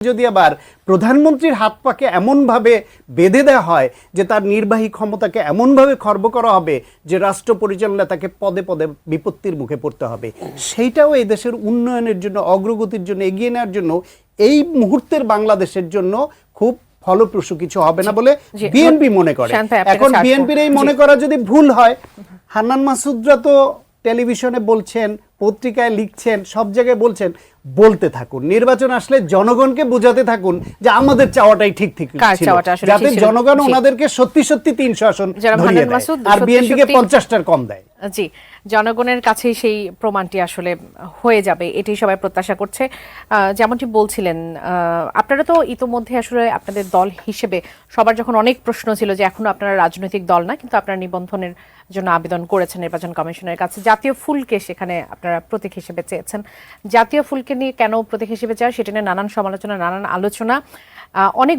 যদি আবার প্রধানমন্ত্রীর হাত পাকে এমনভাবে বেঁধে দেওয়া হয় যে তার নির্বাহী ক্ষমতাকে এমনভাবে খর্ব করা হবে যে রাষ্ট্র পরিচালনা তাকে পদে পদে বিপত্তির মুখে পড়তে হবে, সেইটাও এই দেশের উন্নয়নের জন্য, অগ্রগতির জন্য, এগিয়ে নেওয়ার জন্য এই মুহূর্তের বাংলাদেশের জন্য খুব ফলপ্রসূ কিছু হবে না বলে বিএনপি মনে করে। এখন বিএনপির এই মনে করা যদি ভুল হয়, হান্নান মাসুদরা তো টেলিভিশনে বলছেন, পত্রিকায় লিখছেন, সব জায়গায় বলছেন, বলতে থাকুন, নির্বাচন আসলে জনগণকে বোঝাতে থাকুন যে আমাদের চাওয়াটাই ঠিক ঠিক ছিল, যাতে জনগণ ওনাদেরকে সত্যি সত্যি 300 আসন ধরিয়ে দেয় আর বিএনপিকে 50টার কম দেয়। জি, জনগণের কাছেই সেই প্রমাণটি আসলে হয়ে যাবে, এটাই সবাই প্রত্যাশা করছে। যেমনটি বলছিলেন, আপনারা তো ইতোমধ্যে আসলে আপনাদের দল হিসেবে সবার যখন অনেক প্রশ্ন ছিল যে এখনো আপনারা রাজনৈতিক দল না, কিন্তু আপনারা নিবন্ধনের জন্য আবেদন করেছেন নির্বাচন কমিশনের কাছে, জাতীয় ফুলকে সেখানে আপনারা প্রতীক হিসেবে চেয়েছেন। জাতীয় ফুলকে নিয়ে কেন প্রতীক হিসেবে চায় সেটা নিয়ে নানান সমালোচনা, নানান আলোচনা, অনেক